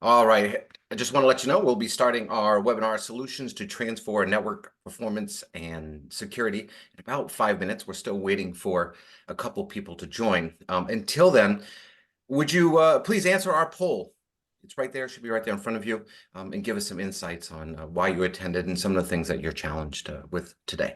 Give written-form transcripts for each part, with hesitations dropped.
All right. I just want to let you know we'll be starting our webinar solutions to transfer network performance and security in about 5 minutes. We're still waiting for a couple people to join. Until then, would you please answer our poll? It's right there, should be right there in front of you, and give us some insights on why you attended and some of the things that you're challenged with today.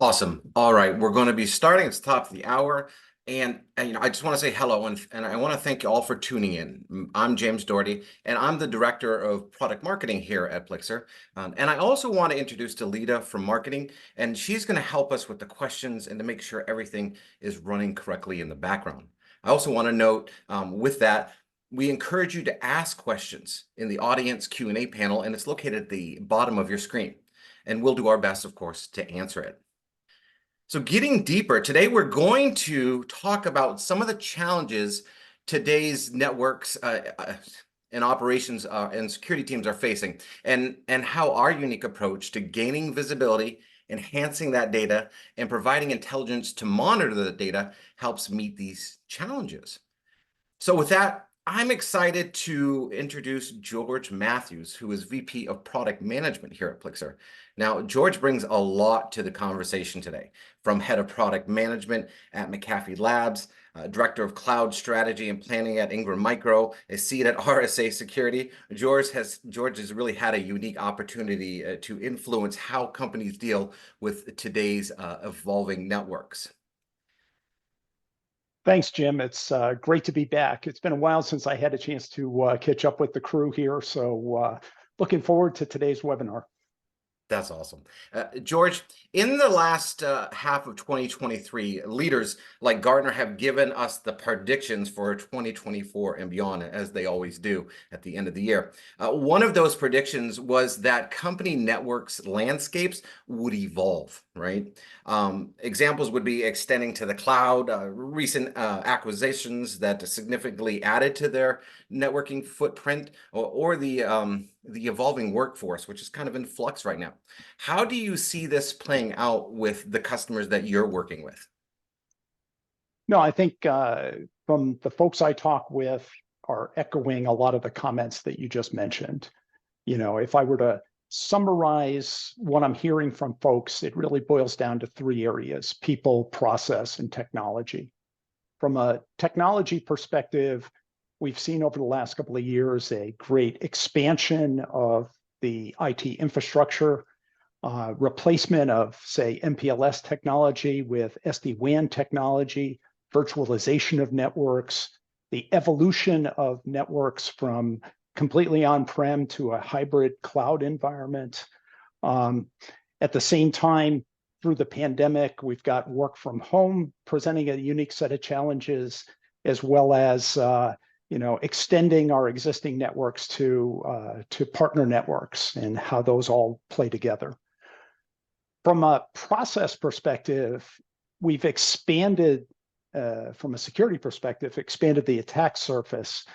Awesome. All right, we're going to be starting. It's the top of the hour, and I just want to say hello, and I want to thank you all for tuning in. I'm James Doherty, and I'm the director of product marketing here at Plixer. And I also want to introduce Delita from marketing, and she's going to help us with the questions and to make sure everything is running correctly in the background. I also want to note with that. We encourage you to ask questions in the audience Q&A panel, and it's located at the bottom of your screen. And we'll do our best, of course, to answer it. So getting deeper, today we're going to talk about some of the challenges today's networks and operations and security teams are facing, and how our unique approach to gaining visibility, enhancing that data, and providing intelligence to monitor the data helps meet these challenges. So with that, I'm excited to introduce George Matthews, who is VP of Product Management here at Plixer. Now, George brings a lot to the conversation today, from Head of Product Management at McAfee Labs, Director of Cloud Strategy and Planning at Ingram Micro, a seat at RSA Security. George has really had a unique opportunity to influence how companies deal with today's evolving networks. Thanks, Jim. It's great to be back. It's been a while since I had a chance to catch up with the crew here, so looking forward to today's webinar. That's awesome. George, in the last half of 2023, leaders like Gartner have given us the predictions for 2024 and beyond, as they always do at the end of the year. One of those predictions was that company networks landscapes would evolve, right? Examples would be extending to the cloud, recent acquisitions that significantly added to their networking footprint, or the evolving workforce, which is kind of in flux right now. How do you see this playing out with the customers that you're working with? No, I think from the folks I talk with are echoing a lot of the comments that you just mentioned. You know, if I were to summarize what I'm hearing from folks, it really boils down to three areas: people, process, and technology. From a technology perspective, we've seen over the last couple of years a great expansion of the IT infrastructure, replacement of, say, MPLS technology with SD-WAN technology, virtualization of networks, the evolution of networks from completely on-prem to a hybrid cloud environment. At the same time, through the pandemic, we've got work from home presenting a unique set of challenges, as well as extending our existing networks to partner networks and how those all play together. From a process perspective, we've expanded, from a security perspective, expanded the attack surface.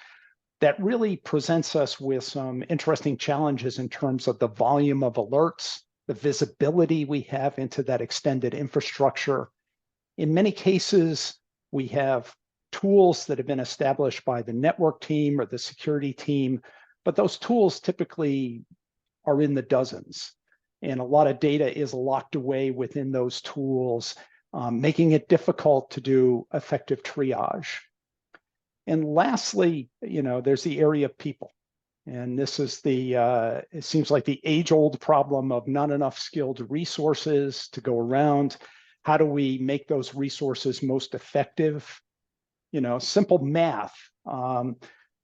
That really presents us with some interesting challenges in terms of the volume of alerts, the visibility we have into that extended infrastructure. In many cases, we have tools that have been established by the network team or the security team, but those tools typically are in the dozens. And a lot of data is locked away within those tools, making it difficult to do effective triage. And lastly, there's the area of people. And this is it seems like the age-old problem of not enough skilled resources to go around. How do we make those resources most effective? Simple math.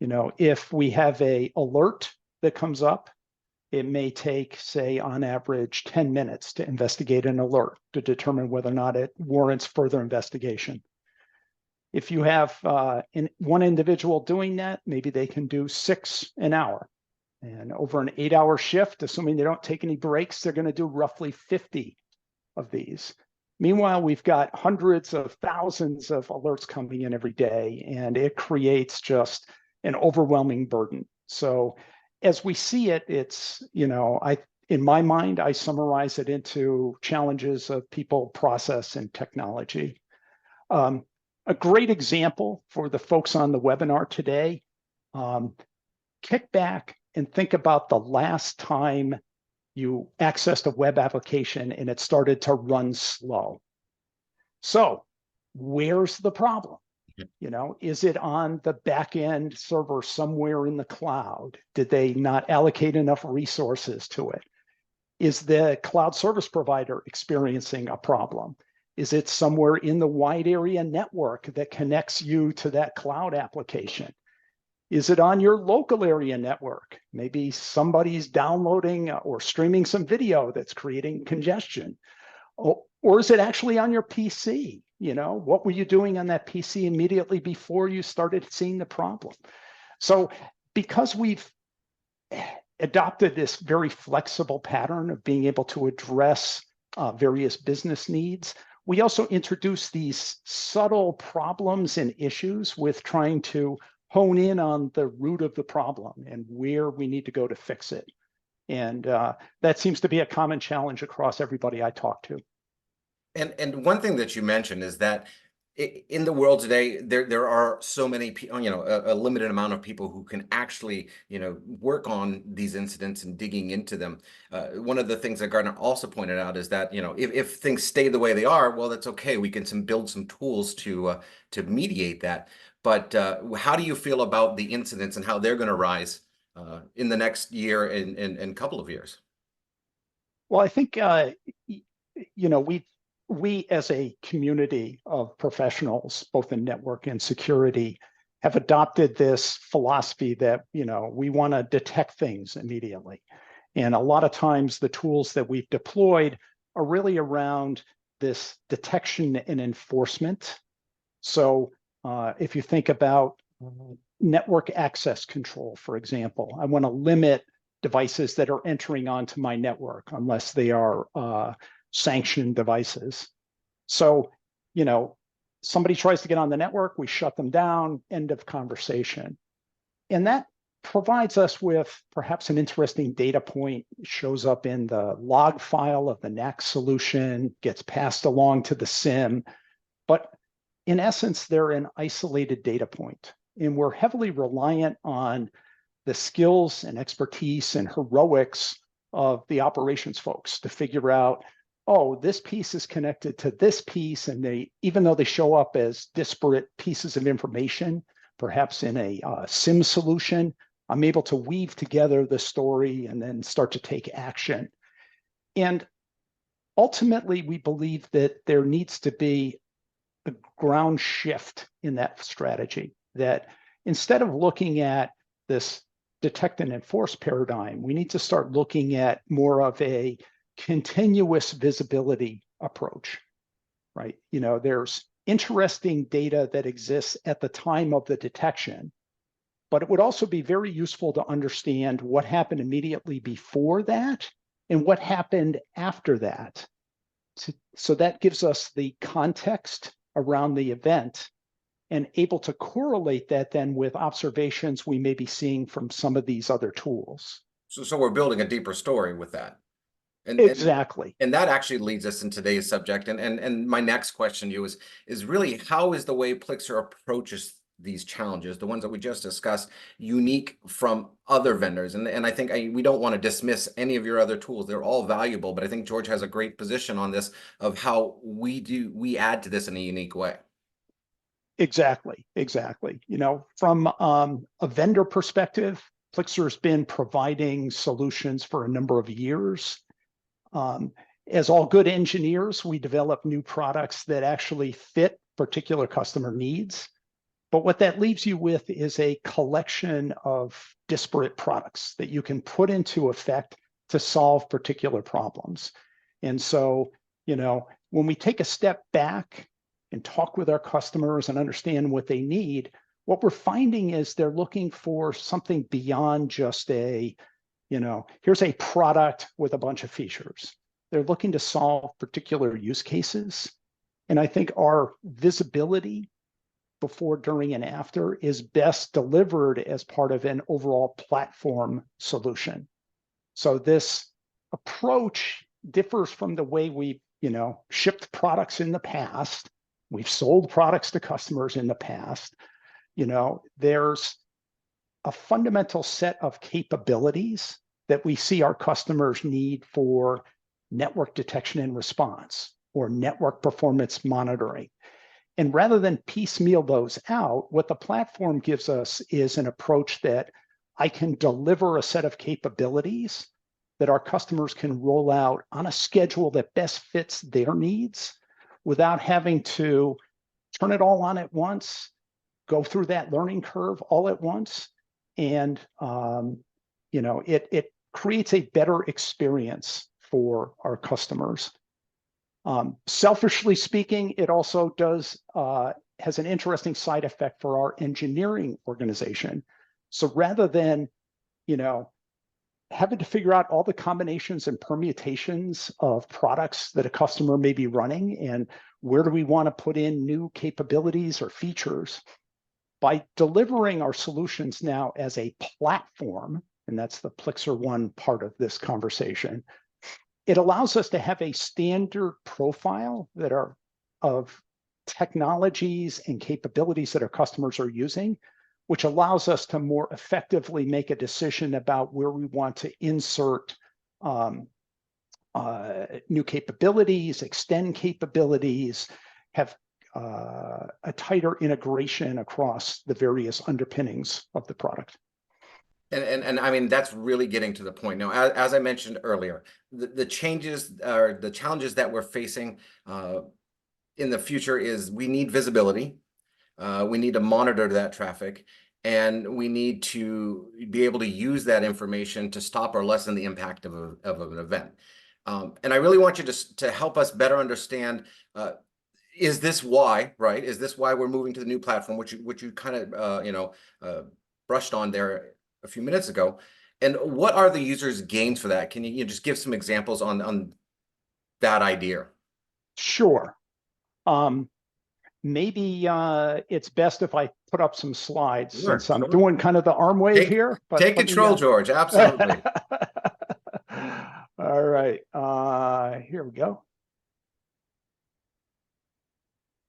If we have an alert that comes up, it may take, say, on average, 10 minutes to investigate an alert to determine whether or not it warrants further investigation. If you have one individual doing that, maybe they can do 6 an hour. And over an 8-hour shift, assuming they don't take any breaks, they're going to do roughly 50 of these. Meanwhile, we've got hundreds of thousands of alerts coming in every day, and it creates just an overwhelming burden. So as we see it, it's, in my mind, I summarize it into challenges of people, process, and technology. A great example for the folks on the webinar today, kick back and think about the last time you accessed a web application and it started to run slow. So where's the problem? Is it on the back-end server somewhere in the cloud? Did they not allocate enough resources to it? Is the cloud service provider experiencing a problem? Is it somewhere in the wide area network that connects you to that cloud application? Is it on your local area network? Maybe somebody's downloading or streaming some video that's creating congestion. Or is it actually on your PC? What were you doing on that PC immediately before you started seeing the problem? So because we've adopted this very flexible pattern of being able to address various business needs, we also introduce these subtle problems and issues with trying to hone in on the root of the problem and where we need to go to fix it. And that seems to be a common challenge across everybody I talk to. And one thing that you mentioned is that in the world today, there are so many people, a limited amount of people who can actually, work on these incidents and digging into them. One of the things that Gardner also pointed out is that, if things stay the way they are, well, that's okay. We can build some tools to mediate that. But how do you feel about the incidents and how they're going to rise in the next year and couple of years? Well, I think, we as a community of professionals, both in network and security, have adopted this philosophy that, we want to detect things immediately. And a lot of times the tools that we've deployed are really around this detection and enforcement. So if you think about network access control, for example, I want to limit devices that are entering onto my network unless they are sanctioned devices. So, somebody tries to get on the network, we shut them down, end of conversation. And that provides us with perhaps an interesting data point. It shows up in the log file of the NAC solution, gets passed along to the SIM. But in essence, they're an isolated data point. And we're heavily reliant on the skills and expertise and heroics of the operations folks to figure out, oh, this piece is connected to this piece, and even though they show up as disparate pieces of information, perhaps in a SIM solution, I'm able to weave together the story and then start to take action. And ultimately, we believe that there needs to be a ground shift in that strategy, that instead of looking at this detect and enforce paradigm, we need to start looking at more of a continuous visibility approach, right? There's interesting data that exists at the time of the detection, but it would also be very useful to understand what happened immediately before that and what happened after that. So that gives us the context around the event and able to correlate that then with observations we may be seeing from some of these other tools. So we're building a deeper story with that. Exactly. And that actually leads us in today's subject. And my next question to you is really, how is the way Plixer approaches these challenges, the ones that we just discussed, unique from other vendors? And I think we don't want to dismiss any of your other tools. They're all valuable, but I think George has a great position on this of how we add to this in a unique way. Exactly. From a vendor perspective, Plixer's been providing solutions for a number of years. As all good engineers, we develop new products that actually fit particular customer needs. But what that leaves you with is a collection of disparate products that you can put into effect to solve particular problems. And so, when we take a step back and talk with our customers and understand what they need, what we're finding is they're looking for something beyond just here's a product with a bunch of features. They're looking to solve particular use cases. And I think our visibility before, during, and after is best delivered as part of an overall platform solution. So this approach differs from the way we, shipped products in the past. We've sold products to customers in the past. There's a fundamental set of capabilities that we see our customers need for network detection and response or network performance monitoring. And rather than piecemeal those out, what the platform gives us is an approach that I can deliver a set of capabilities that our customers can roll out on a schedule that best fits their needs without having to turn it all on at once, go through that learning curve all at once. And, it creates a better experience for our customers. Selfishly speaking, it also has an interesting side effect for our engineering organization. So rather than, you know, having to figure out all the combinations and permutations of products that a customer may be running and where do we want to put in new capabilities or features, by delivering our solutions now as a platform, and that's the Plixer One part of this conversation, it allows us to have a standard profile that are of technologies and capabilities that our customers are using, which allows us to more effectively make a decision about where we want to insert new capabilities, extend capabilities, have a tighter integration across the various underpinnings of the product. And I mean, that's really getting to the point. Now, as I mentioned earlier, the changes or the challenges that we're facing in the future is we need visibility. We need to monitor that traffic, and we need to be able to use that information to stop or lessen the impact of an event. And I really want you to help us better understand, is this why, right? Is this why we're moving to the new platform, which you kind of brushed on there a few minutes ago? And what are the users' gains for that? Can you just give some examples on that idea? Sure. Maybe it's best if I put up some slides since I'm doing kind of the arm wave here. But take control, George. Absolutely. All right. Here we go.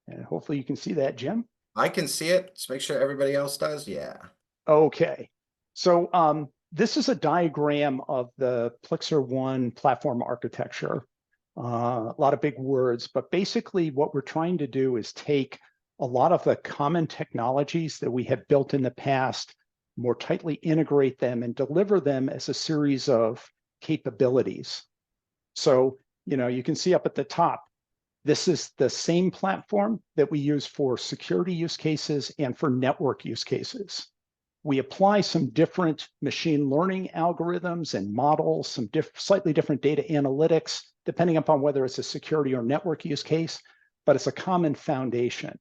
And hopefully you can see that, Jim. I can see it. Let's make sure everybody else does. Yeah. Okay. So this is a diagram of the Plixer One platform architecture. A lot of big words, but basically what we're trying to do is take a lot of the common technologies that we have built in the past, more tightly integrate them and deliver them as a series of capabilities. So, you know, you can see up at the top, this is the same platform that we use for security use cases and for network use cases. We apply some different machine learning algorithms and models, some slightly different data analytics, depending upon whether it's a security or network use case, but it's a common foundation.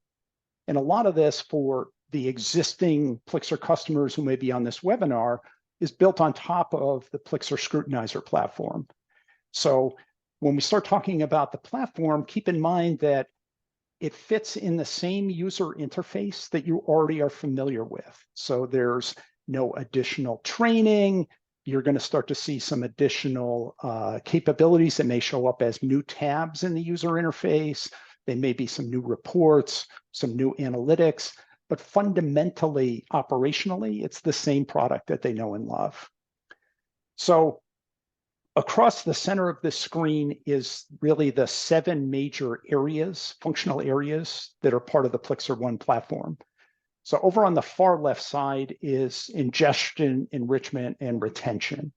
And a lot of this for the existing Plixer customers who may be on this webinar is built on top of the Plixer Scrutinizer platform. So when we start talking about the platform, keep in mind that it fits in the same user interface that you already are familiar with. So there's no additional training. You're going to start to see some additional capabilities that may show up as new tabs in the user interface. There may be some new reports, some new analytics, but fundamentally, operationally, it's the same product that they know and love. So across the center of the screen is really the 7 major areas, functional areas that are part of the Plixer One platform. So over on the far left side is ingestion, enrichment, and retention.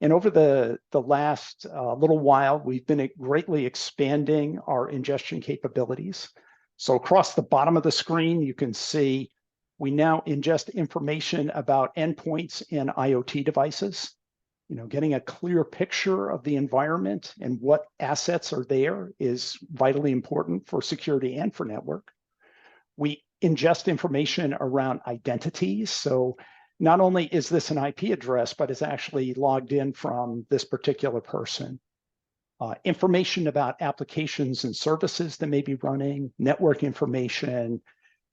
And over the last little while, we've been greatly expanding our ingestion capabilities. So across the bottom of the screen, you can see we now ingest information about endpoints and IoT devices. You know, getting a clear picture of the environment and what assets are there is vitally important for security and for network. We ingest information around identities. So not only is this an IP address, but it's actually logged in from this particular person. Information about applications and services that may be running, network information,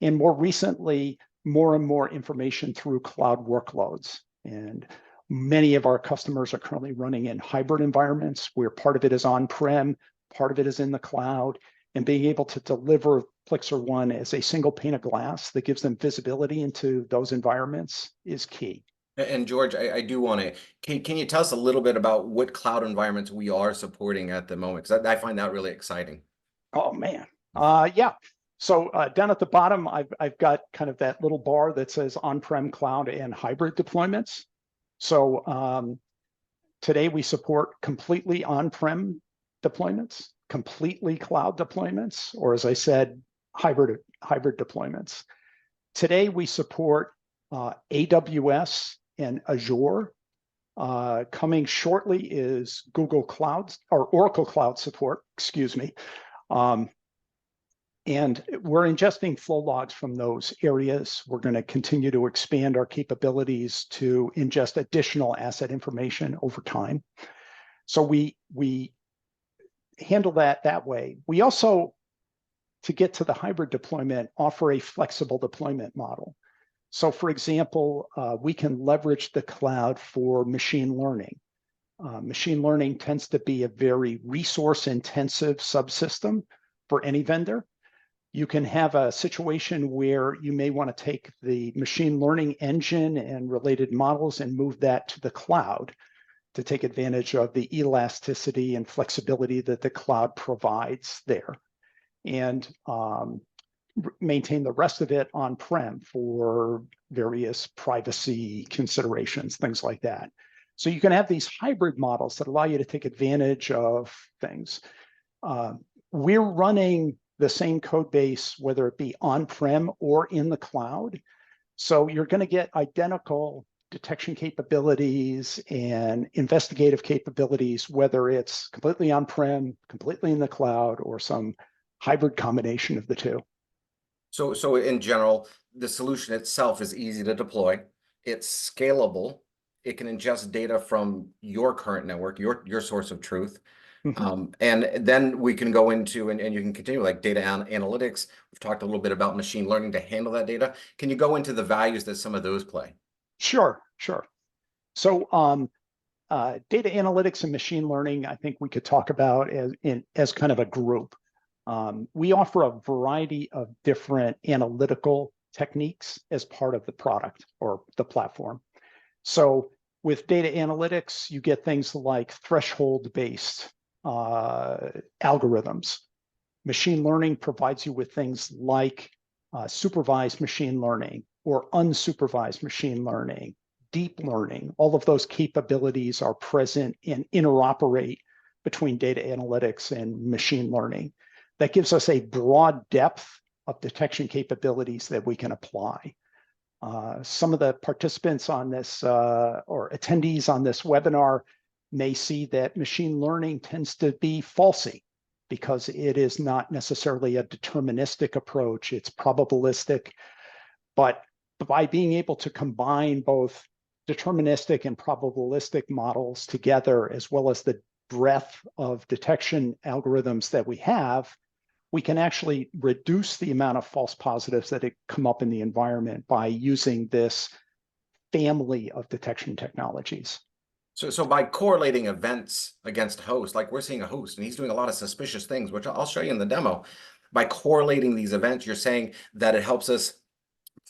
and more recently, more and more information through cloud workloads. And many of our customers are currently running in hybrid environments where part of it is on-prem, part of it is in the cloud, and being able to deliver Plixer One as a single pane of glass that gives them visibility into those environments is key. And George, I do want to, can you tell us a little bit about what cloud environments we are supporting at the moment? Because I find that really exciting. Oh, man. Yeah. So down at the bottom, I've got kind of that little bar that says on-prem, cloud, and hybrid deployments. So today we support completely on-prem deployments, completely cloud deployments, or as I said, hybrid deployments. Today we support AWS and Azure. Coming shortly is Google Cloud or Oracle Cloud support, excuse me. And we're ingesting flow logs from those areas. We're going to continue to expand our capabilities to ingest additional asset information over time. So we handle that way. We also, to get to the hybrid deployment, offer a flexible deployment model. So for example, we can leverage the cloud for machine learning. Machine learning tends to be a very resource-intensive subsystem for any vendor. You can have a situation where you may want to take the machine learning engine and related models and move that to the cloud to take advantage of the elasticity and flexibility that the cloud provides there, and maintain the rest of it on-prem for various privacy considerations, things like that. So you can have these hybrid models that allow you to take advantage of things. We're running the same code base, whether it be on-prem or in the cloud. So you're going to get identical detection capabilities and investigative capabilities, whether it's completely on-prem, completely in the cloud, or some hybrid combination of the two. So in general, the solution itself is easy to deploy. It's scalable. It can ingest data from your current network, your source of truth. Mm-hmm. And then we can go into, and you can continue like data analytics. We've talked a little bit about machine learning to handle that data. Can you go into the values that some of those play? Sure. So data analytics and machine learning, I think we could talk about as kind of a group. We offer a variety of different analytical techniques as part of the product or the platform. So with data analytics, you get things like threshold-based algorithms. Machine learning provides you with things like supervised machine learning or unsupervised machine learning, deep learning. All of those capabilities are present and interoperate between data analytics and machine learning. That gives us a broad depth of detection capabilities that we can apply. Some of the participants on this or attendees on this webinar may see that machine learning tends to be falsy because it is not necessarily a deterministic approach. It's probabilistic. But by being able to combine both deterministic and probabilistic models together, as well as the breadth of detection algorithms that we have, we can actually reduce the amount of false positives that come up in the environment by using this family of detection technologies. So by correlating events against hosts, like we're seeing a host and he's doing a lot of suspicious things, which I'll show you in the demo. By correlating these events, you're saying that it helps us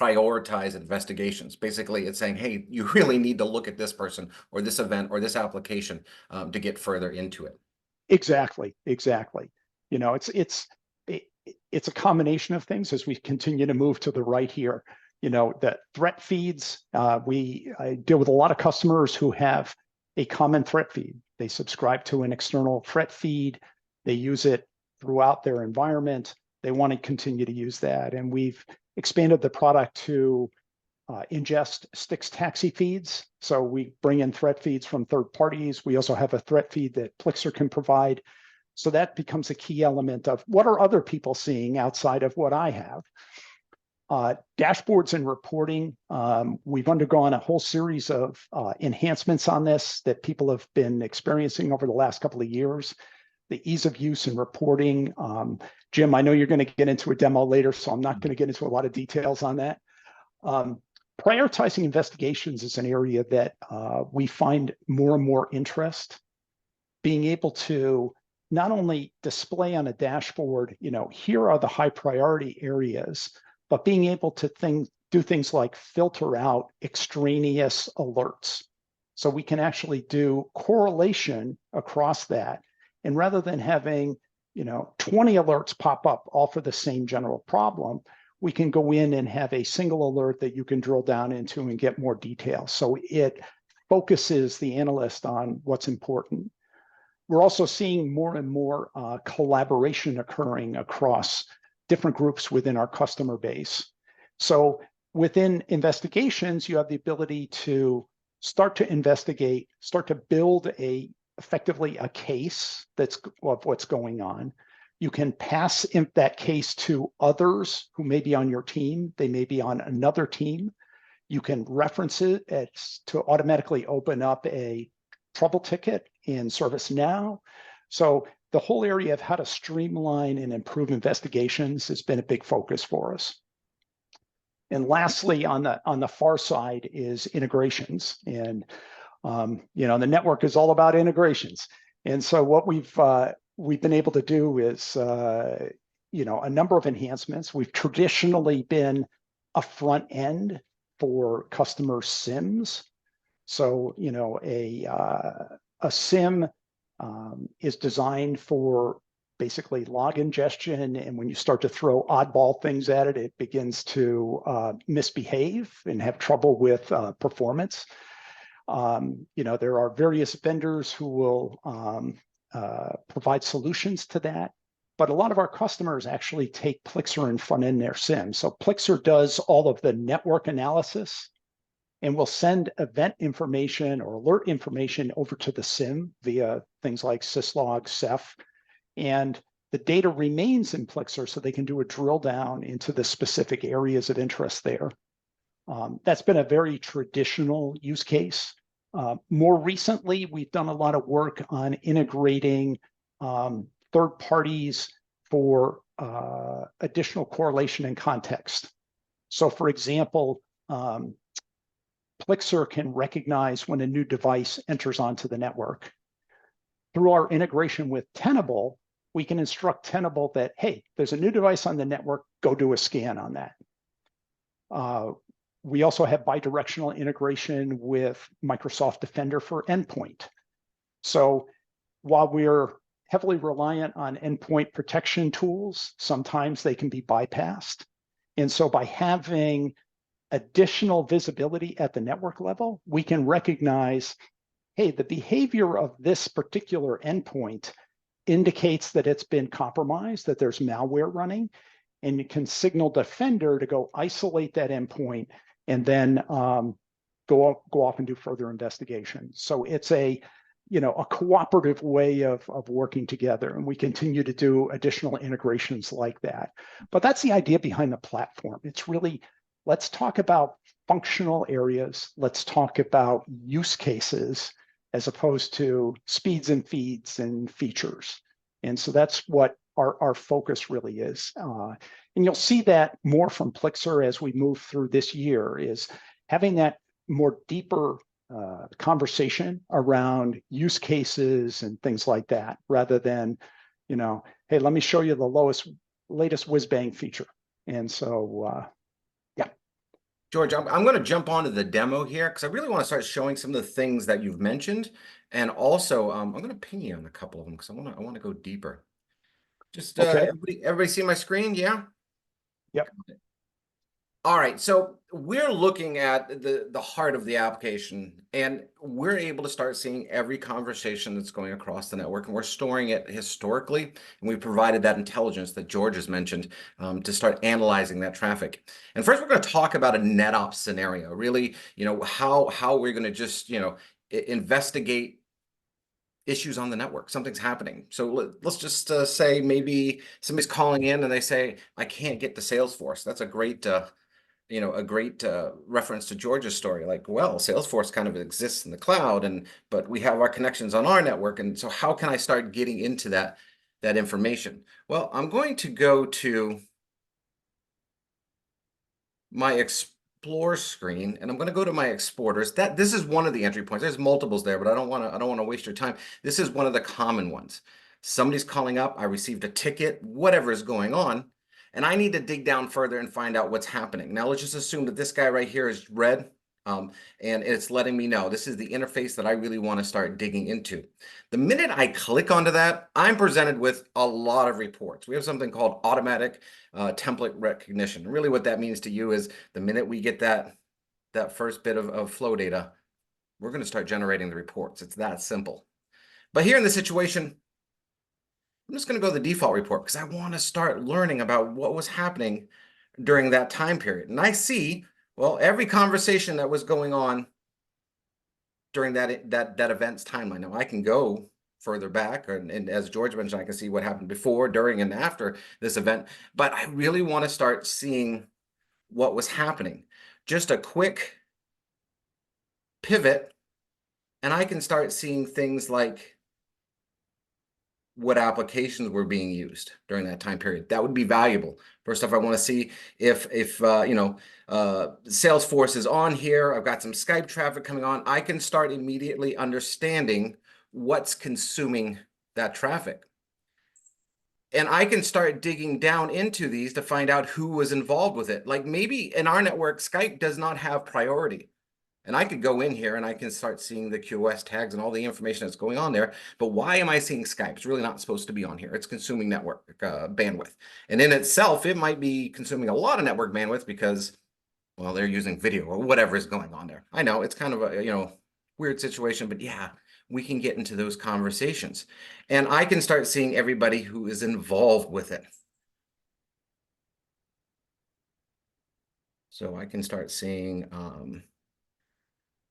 prioritize investigations. Basically, it's saying, hey, you really need to look at this person or this event or this application to get further into it. Exactly. You know, it's a combination of things as we continue to move to the right here. You know, the threat feeds, I deal with a lot of customers who have a common threat feed. They subscribe to an external threat feed. They use it throughout their environment. They want to continue to use that. And we've expanded the product to ingest Styx taxi feeds. So we bring in threat feeds from third parties. We also have a threat feed that Plixer can provide. So that becomes a key element of what are other people seeing outside of what I have. Dashboards and reporting, we've undergone a whole series of enhancements on this that people have been experiencing over the last couple of years. The ease of use and reporting. Jim, I know you're going to get into a demo later, so I'm not going to get into a lot of details on that. Prioritizing investigations is an area that we find more and more interest. Being able to not only display on a dashboard, you know, here are the high priority areas, but being able to do things like filter out extraneous alerts. So we can actually do correlation across that. And rather than having, you know, 20 alerts pop up all for the same general problem, we can go in and have a single alert that you can drill down into and get more detail. So it focuses the analyst on what's important. We're also seeing more and more collaboration occurring across different groups within our customer base. So within investigations, you have the ability to start to investigate, start to build effectively a case of what's going on. You can pass that case to others who may be on your team. They may be on another team. You can reference it to automatically open up a trouble ticket in ServiceNow. So the whole area of how to streamline and improve investigations has been a big focus for us. And lastly, on the far side is integrations. And the network is all about integrations. And so what we've been able to do is a number of enhancements. We've traditionally been a front end for customer SIMs. So a SIM is designed for basically log ingestion, and when you start to throw oddball things at it, it begins to misbehave and have trouble with performance. There are various vendors who will provide solutions to that, but a lot of our customers actually take Plixer and front end their SIM. So Plixer does all of the network analysis and will send event information or alert information over to the SIM via things like syslog, Ceph, and the data remains in Plixer so they can do a drill down into the specific areas of interest there. That's been a very traditional use case. More recently, we've done a lot of work on integrating third parties for additional correlation and context. So for example, Plixer can recognize when a new device enters onto the network. Through our integration with Tenable, we can instruct Tenable that, hey, there's a new device on the network, go do a scan on that. We also have bidirectional integration with Microsoft Defender for endpoint. So while we're heavily reliant on endpoint protection tools, sometimes they can be bypassed. And so by having additional visibility at the network level, we can recognize, hey, the behavior of this particular endpoint indicates that it's been compromised, that there's malware running, and you can signal Defender to go isolate that endpoint and then go off and do further investigation. So it's a cooperative way of working together, and we continue to do additional integrations like that. But that's the idea behind the platform. It's really, let's talk about functional areas. Let's talk about use cases as opposed to speeds and feeds and features. And so that's what our focus really is. And you'll see that more from Plixer as we move through this year, is having that more deeper conversation around use cases and things like that, rather than, hey, let me show you the latest whiz-bang feature. And so, yeah. George, I'm going to jump onto the demo here because I really want to start showing some of the things that you've mentioned, and also I'm going to ping you on a couple of them because I want to go deeper. Just Okay. everybody see my screen? Yeah. Yep. All right, so we're looking at the heart of the application, and we're able to start seeing every conversation that's going across the network, and we're storing it historically, and we provided that intelligence that George has mentioned to start analyzing that traffic. And first, we're going to talk about a NetOps scenario, really, how we're going to just, investigate issues on the network. Something's happening. So let's just say maybe somebody's calling in and they say, I can't get to Salesforce. That's a great reference to George's story. Like, well, Salesforce kind of exists in the cloud, but we have our connections on our network. And so how can I start getting into that information? Well, I'm going to go to my Explore screen, and I'm going to go to my exporters. This is one of the entry points. There's multiples there, but I don't want to waste your time. This is one of the common ones. Somebody's calling up, I received a ticket, whatever is going on, and I need to dig down further and find out what's happening. Now, let's just assume that this guy right here is red, and it's letting me know this is the interface that I really want to start digging into. The minute I click onto that, I'm presented with a lot of reports. We have something called automatic template recognition. Really what that means to you is the minute we get that first bit of flow data, we're going to start generating the reports. It's that simple. But here in this situation, I'm just going to go to the default report because I want to start learning about what was happening during that time period. And I see, well, every conversation that was going on during that event's timeline. Now I can go further back, and as George mentioned, I can see what happened before, during, and after this event, but I really want to start seeing what was happening. Just a quick pivot, and I can start seeing things like what applications were being used during that time period. That would be valuable. First off, I want to see if Salesforce is on here. I've got some Skype traffic coming on. I can start immediately understanding what's consuming that traffic. And I can start digging down into these to find out who was involved with it. Like maybe in our network, Skype does not have priority. And I could go in here and I can start seeing the QoS tags and all the information that's going on there. But why am I seeing Skype? It's really not supposed to be on here. It's consuming network bandwidth. And in itself, it might be consuming a lot of network bandwidth because, well, they're using video or whatever is going on there. I know it's kind of a, weird situation, but yeah, we can get into those conversations. And I can start seeing everybody who is involved with it. So I can start seeing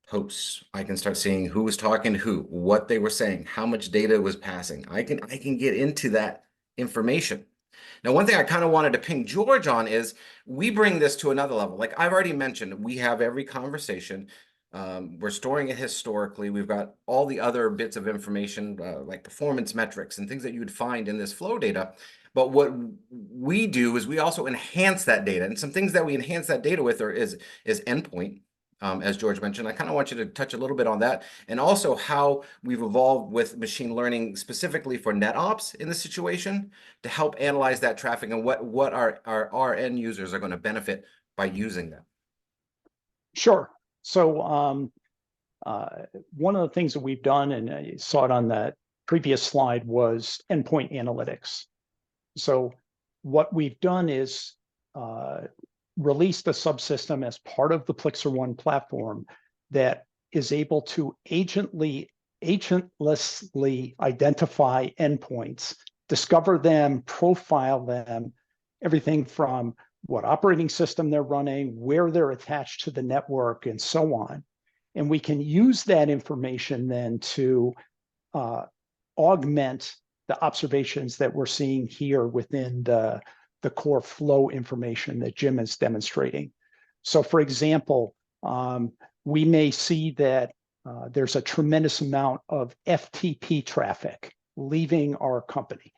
hosts. I can start seeing who was talking to who, what they were saying, how much data was passing. I can get into that information. Now, one thing I kind of wanted to ping George on is we bring this to another level. Like I've already mentioned, we have every conversation. We're storing it historically. We've got all the other bits of information like performance metrics and things that you would find in this flow data. But what we do is we also enhance that data. And some things that we enhance that data with is endpoint. As George mentioned, I kind of want you to touch a little bit on that, and also how we've evolved with machine learning specifically for NetOps in this situation to help analyze that traffic and what our end users are going to benefit by using them. Sure. So one of the things that we've done, and I saw it on that previous slide, was endpoint analytics. So what we've done is released a subsystem as part of the Plixer One platform that is able to agentlessly identify endpoints, discover them, profile them, everything from what operating system they're running, where they're attached to the network, and so on. And we can use that information then to augment the observations that we're seeing here within the core flow information that Jim is demonstrating. So for example, we may see that there's a tremendous amount of FTP traffic leaving our company.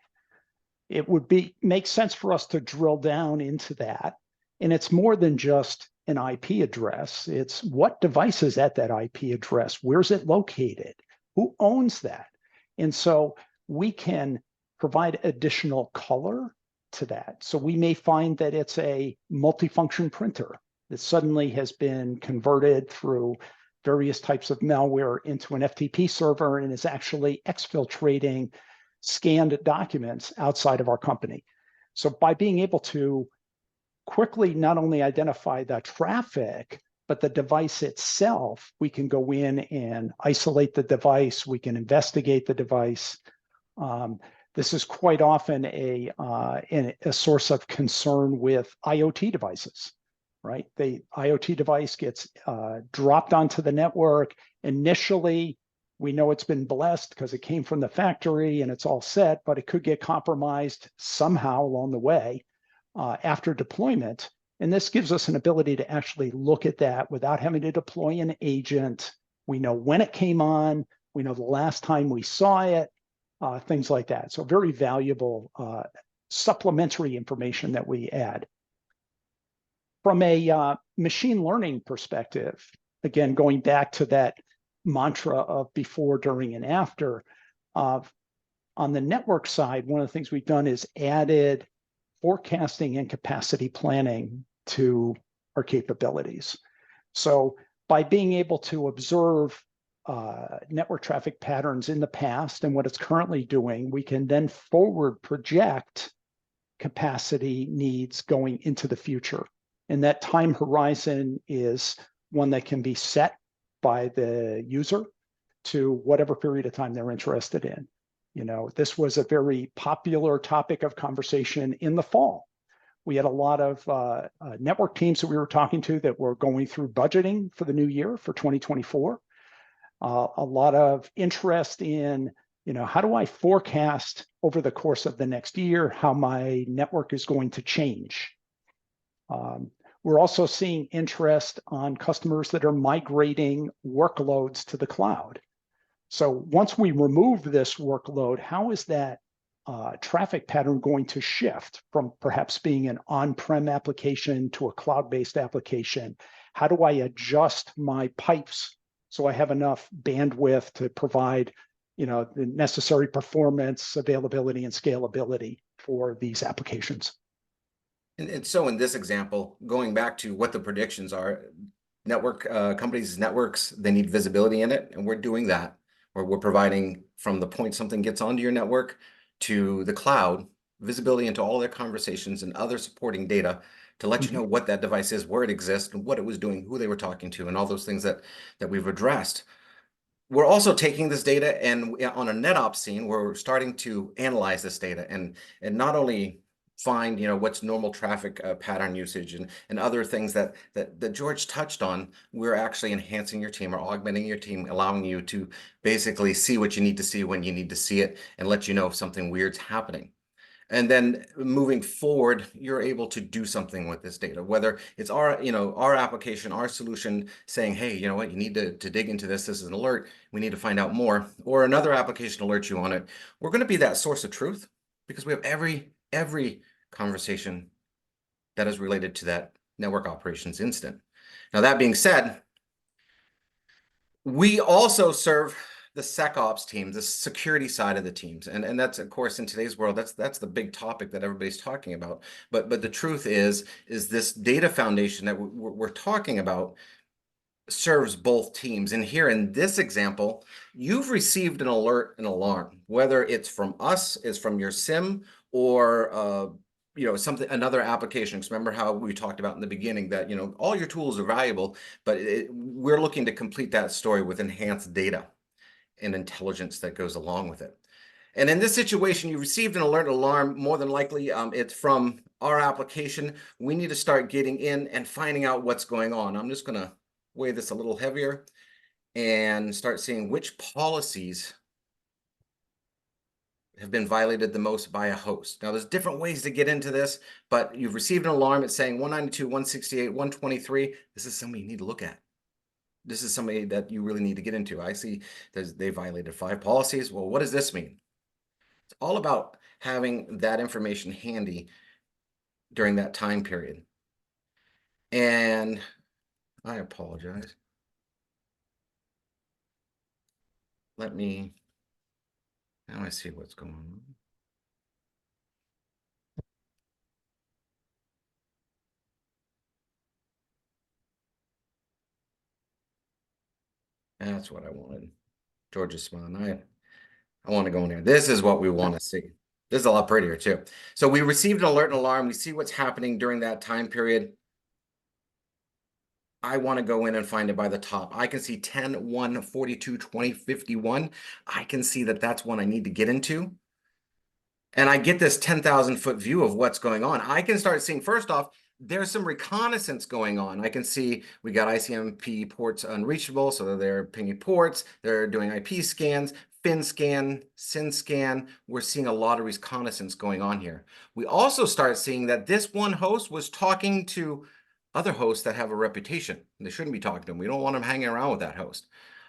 It would make sense for us to drill down into that. And it's more than just an IP address. It's what device is at that IP address? Where's it located? Who owns that? And so we can provide additional color to that. So we may find that it's a multifunction printer that suddenly has been converted through various types of malware into an FTP server and is actually exfiltrating scanned documents outside of our company. So by being able to quickly not only identify the traffic, but the device itself, we can go in and isolate the device. We can investigate the device. This is quite often a source of concern with IoT devices, right? The IoT device gets dropped onto the network. Initially, we know it's been blessed because it came from the factory and it's all set, but it could get compromised somehow along the way after deployment. And this gives us an ability to actually look at that without having to deploy an agent. We know when it came on. We know the last time we saw it. Things like that. So very valuable supplementary information that we add. From a machine learning perspective, again, going back to that mantra of before, during, and after, on the network side, one of the things we've done is added forecasting and capacity planning to our capabilities. So by being able to observe network traffic patterns in the past and what it's currently doing, we can then forward project capacity needs going into the future. And that time horizon is one that can be set by the user to whatever period of time they're interested in. This was a very popular topic of conversation in the fall. We had a lot of network teams that we were talking to that were going through budgeting for the new year for 2024. A lot of interest in How do I forecast over the course of the next year how my network is going to change? We're also seeing interest on customers that are migrating workloads to the cloud. So once we remove this workload, how is that traffic pattern going to shift from perhaps being an on-prem application to a cloud-based application? How do I adjust my pipes so I have enough bandwidth to provide, the necessary performance, availability, and scalability for these applications? And so in this example, going back to what the predictions are, network companies, networks, they need visibility in it, and we're doing that. Or we're providing from the point something gets onto your network to the cloud, visibility into all their conversations and other supporting data to let you know what that device is, where it exists, and what it was doing, who they were talking to, and all those things that we've addressed. We're also taking this data and on a NetOps scene, we're starting to analyze this data and not only find what's normal traffic pattern usage and other things that George touched on. We're actually enhancing your team or augmenting your team, allowing you to basically see what you need to see when you need to see it and let you know if something weird's happening. And then moving forward, you're able to do something with this data, whether it's our application, our solution saying, hey, you know what, you need to dig into this. This is an alert. We need to find out more, or another application alerts you on it. We're going to be that source of truth because we have every conversation that is related to that network operations incident. Now, that being said, we also serve the SecOps team, the security side of the teams. And that's, of course, in today's world, that's the big topic that everybody's talking about. But the truth is this data foundation that we're talking about serves both teams. And here in this example, you've received an alert, an alarm, whether it's from us, is from your SIM, or another application. Because remember how we talked about in the beginning that all your tools are valuable, but we're looking to complete that story with enhanced data and intelligence that goes along with it. And in this situation, you received an alert alarm. More than likely, it's from our application. We need to start getting in and finding out what's going on. I'm just going to weigh this a little heavier and start seeing which policies have been violated the most by a host. Now, there's different ways to get into this, but you've received an alarm. It's saying 192, 168, 123. This is something you need to look at. This is somebody that you really need to get into. I see they violated 5 policies. Well, what does this mean? It's all about having that information handy during that time period. And I apologize. Now I see what's going on. That's what I wanted. George's smiling. I want to go in there. This is what we want to see. This is a lot prettier too. So we received an alert and alarm. We see what's happening during that time period. I want to go in and find it by the top. I can see 10, 1, 42, 20, 51. I can see that that's one I need to get into. And I get this 10,000 foot view of what's going on. I can start seeing, first off, there's some reconnaissance going on. I can see we got ICMP ports unreachable, so they're pinging ports. They're doing IP scans, fin scan, SYN scan. We're seeing a lot of reconnaissance going on here. We also start seeing that this one host was talking to other hosts that have a reputation. They shouldn't be talking to them. We don't want them hanging around with that host.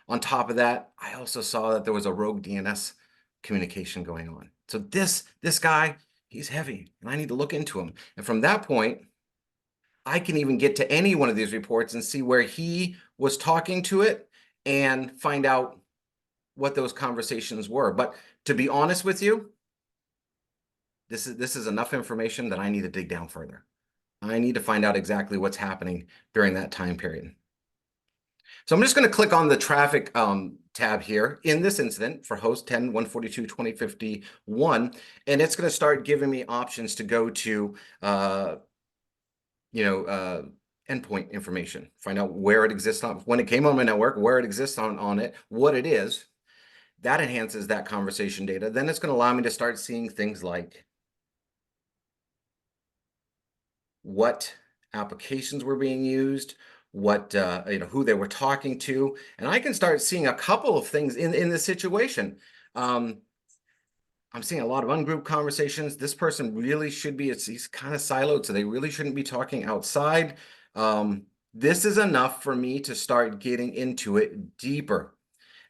On top of that, I also saw that there was a rogue DNS communication going on. So this guy, he's heavy, and I need to look into him. And from that point, I can even get to any one of these reports and see where he was talking to it and find out what those conversations were. But to be honest with you, this is enough information that I need to dig down further. I need to find out exactly what's happening during that time period. So I'm just going to click on the traffic tab here in this incident for host 10, 142, 2051, and it's going to start giving me options to go to, endpoint information, find out where it exists on, when it came on my network, where it exists on it, what it is. That enhances that conversation data. Then it's going to allow me to start seeing things like what applications were being used, what who they were talking to, and I can start seeing a couple of things in this situation. I'm seeing a lot of ungroup conversations. This person really should be, he's kind of siloed, so they really shouldn't be talking outside. This is enough for me to start getting into it deeper.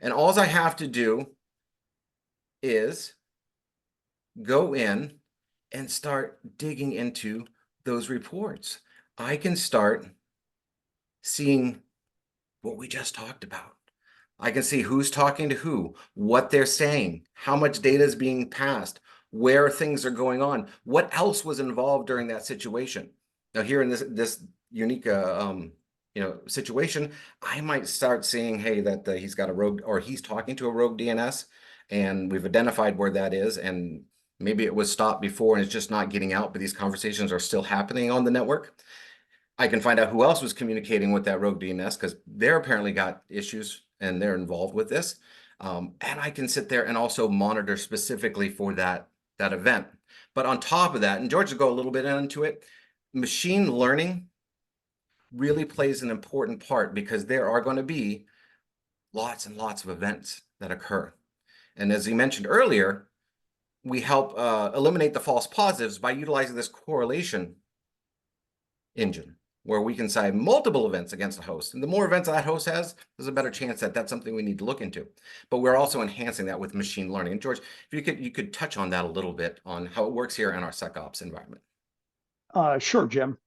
And all I have to do is go in and start digging into those reports. I can start seeing what we just talked about. I can see who's talking to who, what they're saying, how much data is being passed, where things are going on, what else was involved during that situation. Now, here in this unique situation, I might start seeing, hey, that he's got a rogue, or he's talking to a rogue DNS, and we've identified where that is, and maybe it was stopped before and it's just not getting out, but these conversations are still happening on the network. I can find out who else was communicating with that rogue DNS, because they're apparently got issues and they're involved with this. And I can sit there and also monitor specifically for that event. But on top of that, and George will go a little bit into it, machine learning really plays an important part, because there are going to be lots and lots of events that occur. And as he mentioned earlier, we help eliminate the false positives by utilizing this correlation engine, where we can cite multiple events against a host. And the more events that host has, there's a better chance that that's something we need to look into. But we're also enhancing that with machine learning. And George, if you could touch on that a little bit, on how it works here in our SecOps environment. Sure, Jim.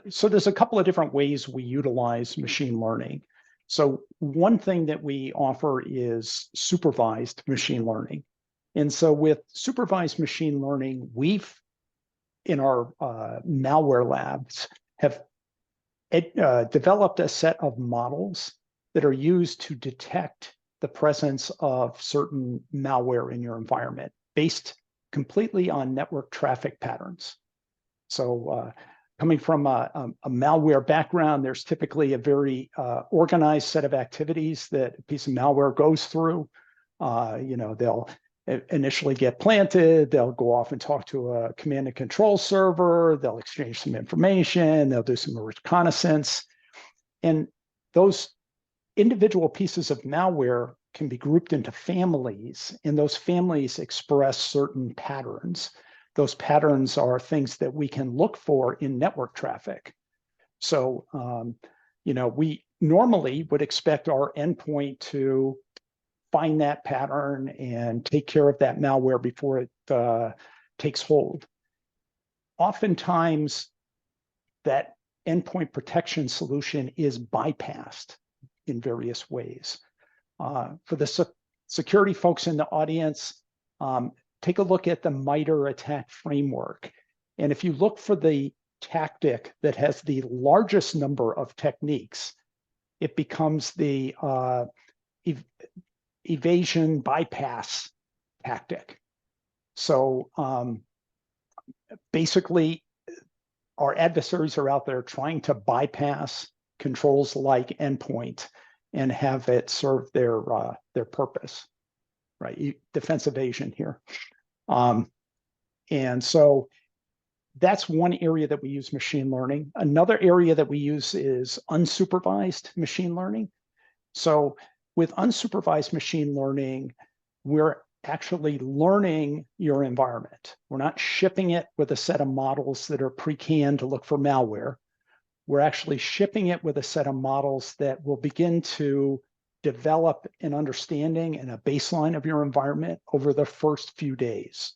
So there's a couple of different ways we utilize machine learning. So one thing that we offer is supervised machine learning. And so with supervised machine learning, we've, in our malware labs, have developed a set of models that are used to detect the presence of certain malware in your environment based completely on network traffic patterns. So coming from a malware background, there's typically a very organized set of activities that a piece of malware goes through. They'll initially get planted, they'll go off and talk to a command and control server, they'll exchange some information, they'll do some reconnaissance. And those individual pieces of malware can be grouped into families, and those families express certain patterns. Those patterns are things that we can look for in network traffic. So, we normally would expect our endpoint to find that pattern and take care of that malware before it takes hold. Oftentimes, that endpoint protection solution is bypassed in various ways. For the security folks in the audience, take a look at the MITRE attack framework. And if you look for the tactic that has the largest number of techniques, it becomes the evasion bypass tactic. So basically, our adversaries are out there trying to bypass controls like endpoint and have it serve their purpose, right? Defense evasion here. And so that's one area that we use machine learning. Another area that we use is unsupervised machine learning. So with unsupervised machine learning, we're actually learning your environment. We're not shipping it with a set of models that are pre-canned to look for malware. We're actually shipping it with a set of models that will begin to develop an understanding and a baseline of your environment over the first few days.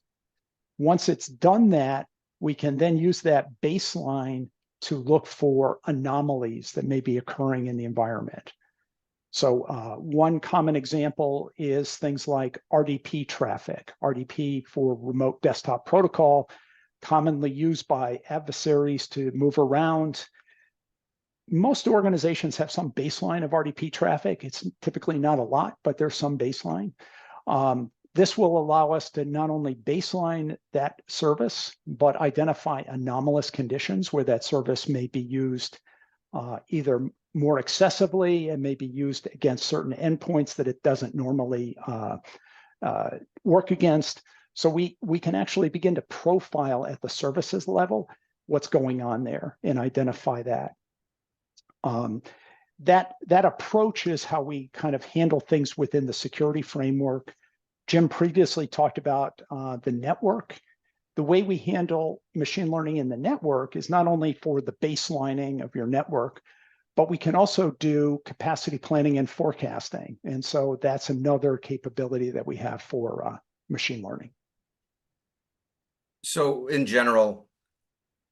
Once it's done that, we can then use that baseline to look for anomalies that may be occurring in the environment. So one common example is things like RDP traffic. RDP for remote desktop protocol, commonly used by adversaries to move around. Most organizations have some baseline of RDP traffic. It's typically not a lot, but there's some baseline. This will allow us to not only baseline that service, but identify anomalous conditions where that service may be used either more excessively and may be used against certain endpoints that it doesn't normally work against. So we can actually begin to profile at the services level what's going on there and identify that. That approach is how we kind of handle things within the security framework. Jim previously talked about the network. The way we handle machine learning in the network is not only for the baselining of your network, but we can also do capacity planning and forecasting. And so that's another capability that we have for machine learning. So in general,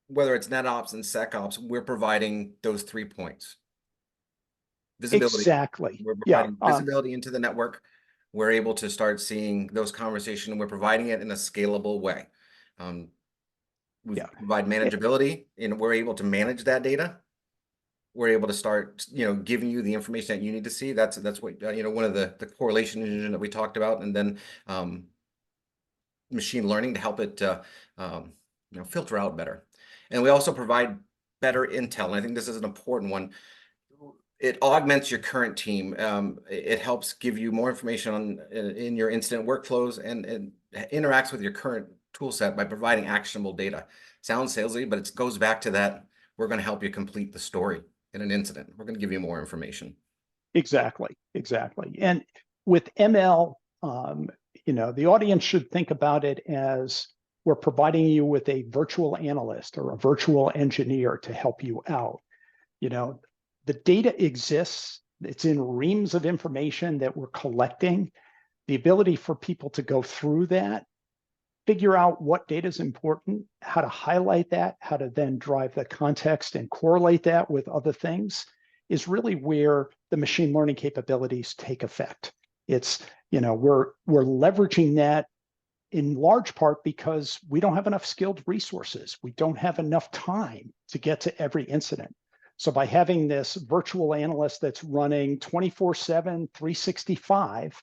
whether it's NetOps and SecOps, we're providing those 3 points. Visibility. Exactly. We're Yeah. providing visibility into the network. We're able to start seeing those conversations, and we're providing it in a scalable way. We provide manageability, and we're able to manage that data. We're able to start, giving you the information that you need to see. That's what, one of the correlation engine that we talked about, and then machine learning to help it, filter out better. And we also provide better intel. And I think this is an important one. It augments your current team. It helps give you more information in your incident workflows, and interacts with your current tool set by providing actionable data. Sounds salesy, but it goes back to that. We're going to help you complete the story in an incident. We're going to give you more information. Exactly. And with ML, the audience should think about it as we're providing you with a virtual analyst or a virtual engineer to help you out. The data exists. It's in reams of information that we're collecting. The ability for people to go through that, figure out what data is important, how to highlight that, how to then drive the context and correlate that with other things, is really where the machine learning capabilities take effect. It's, we're leveraging that in large part because we don't have enough skilled resources. We don't have enough time to get to every incident. So by having this virtual analyst that's running 24/7, 365,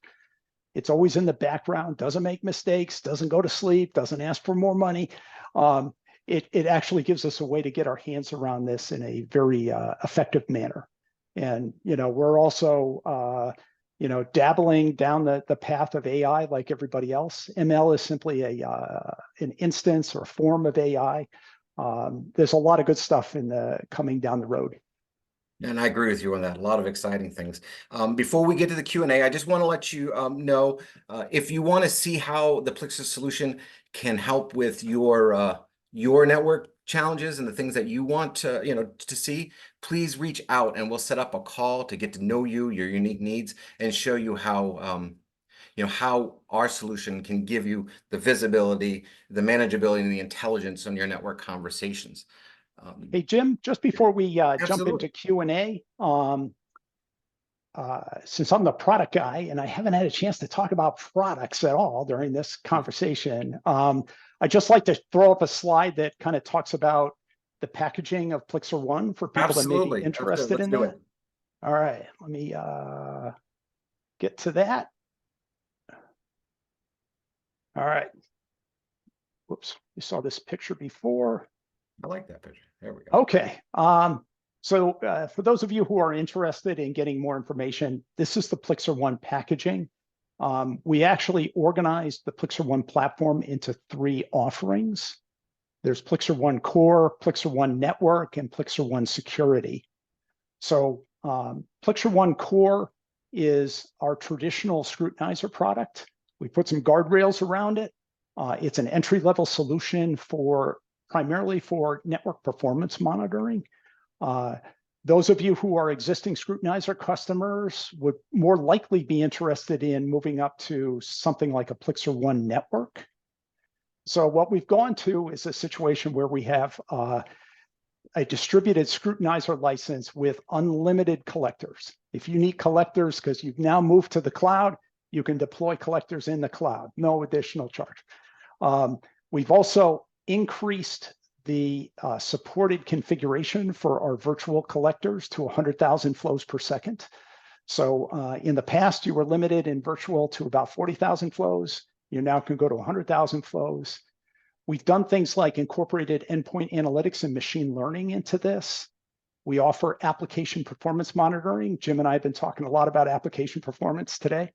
it's always in the background, doesn't make mistakes, doesn't go to sleep, doesn't ask for more money. It actually gives us a way to get our hands around this in a very effective manner. And, we're also, dabbling down the path of AI like everybody else. ML is simply an instance or form of AI. There's a lot of good stuff coming down the road. And I agree with you on that. A lot of exciting things. Before we get to the Q&A, I just want to let you know, if you want to see how the Plixer solution can help with your network challenges and the things that you want to see, please reach out and we'll set up a call to get to know you, your unique needs, and show you how how our solution can give you the visibility, the manageability, and the intelligence on your network conversations. Hey, Jim, just before we jump into Absolutely. Q&A, since I'm the product guy and I haven't had a chance to talk about products at all during this conversation, I'd just like to throw up a slide that kind of talks about the packaging of Plixer One for people that may be interested in that. All right, let me get to that. All right. Whoops, you saw this picture before. I like that picture. There we go. Okay. So for those of you who are interested in getting more information, this is the Plixer One packaging. We actually organized the Plixer One platform into 3 offerings. There's Plixer One Core, Plixer One Network, and Plixer One Security. So Plixer One Core is our traditional scrutinizer product. We put some guardrails around it. It's an entry-level solution primarily for network performance monitoring. Those of you who are existing scrutinizer customers would more likely be interested in moving up to something like a Plixer One Network. So what we've gone to is a situation where we have a distributed scrutinizer license with unlimited collectors. If you need collectors because you've now moved to the cloud, you can deploy collectors in the cloud, no additional charge. We've also increased the supported configuration for our virtual collectors to 100,000 flows per second. So in the past, you were limited in virtual to about 40,000 flows. You now can go to 100,000 flows. We've done things like incorporated endpoint analytics and machine learning into this. We offer application performance monitoring. Jim and I have been talking a lot about application performance today.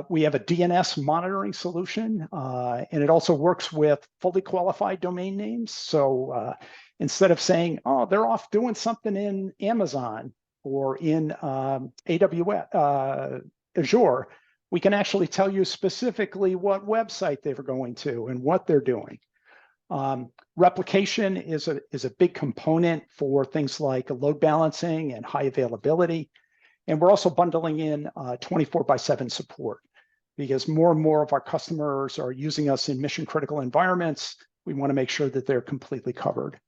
We have a DNS monitoring solution, and it also works with fully qualified domain names. So instead of saying, oh, they're off doing something in Amazon or in AWS, Azure, we can actually tell you specifically what website they were going to and what they're doing. Replication is a big component for things like load balancing and high availability. And we're also bundling in 24/7 support, because more and more of our customers are using us in mission critical environments. We want to make sure that they're completely covered.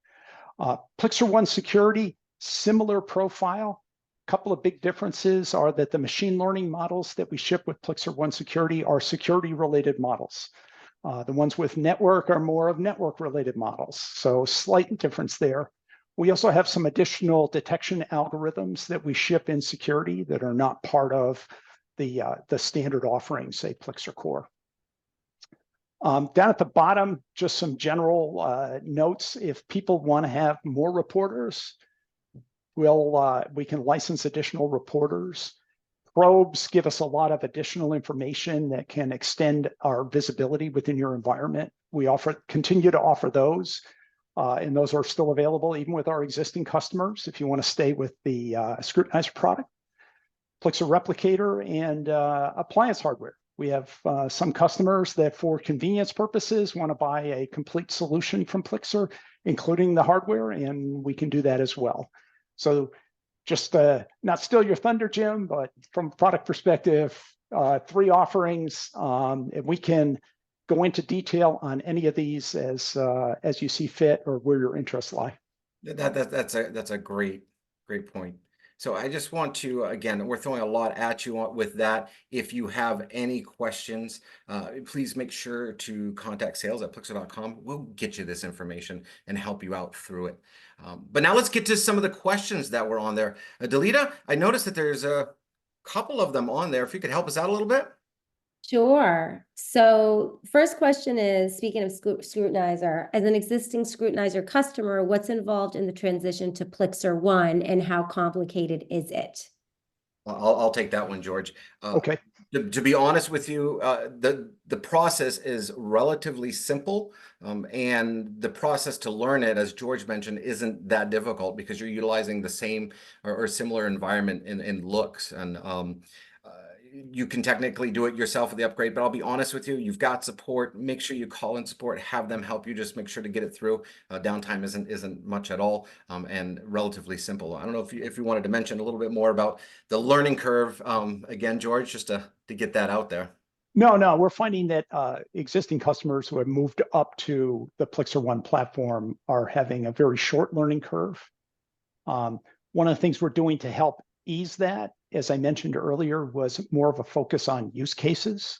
Plixer One security, similar profile. A couple of big differences are that the machine learning models that we ship with Plixer One security are security related models. The ones with network are more of network related models. So slight difference there. We also have some additional detection algorithms that we ship in security that are not part of the standard offering, say Plixer Core. Down at the bottom, just some general notes. If people want to have more reporters, we can license additional reporters. Probes give us a lot of additional information that can extend our visibility within your environment. We continue to offer those, and those are still available even with our existing customers if you want to stay with the Scrutinizer product. Plixer Replicator and appliance hardware. We have some customers that for convenience purposes want to buy a complete solution from Plixer, including the hardware, and we can do that as well. So just not steal your thunder, Jim, but from a product perspective, 3 offerings, and we can go into detail on any of these as you see fit or where your interests lie. That's a great point. So I just want to, again, we're throwing a lot at you with that. If you have any questions, please make sure to contact sales@plixer.com. We'll get you this information and help you out through it. But now let's get to some of the questions that were on there. Delita, I noticed that there's a couple of them on there. If you could help us out a little bit. Sure. So first question is, speaking of Scrutinizer, as an existing Scrutinizer customer, what's involved in the transition to Plixer One and how complicated is it? I'll take that one, George. Okay. To be honest with you, the process is relatively simple, and the process to learn it, as George mentioned, isn't that difficult because you're utilizing the same or similar environment in looks, and you can technically do it yourself with the upgrade. But I'll be honest with you, you've got support. Make sure you call in support, have them help you. Just make sure to get it through. Downtime isn't much at all, and relatively simple. I don't know if you wanted to mention a little bit more about the learning curve, again, George, just to get that out there. No, we're finding that existing customers who have moved up to the Plixer One platform are having a very short learning curve. One of the things we're doing to help ease that, as I mentioned earlier, was more of a focus on use cases.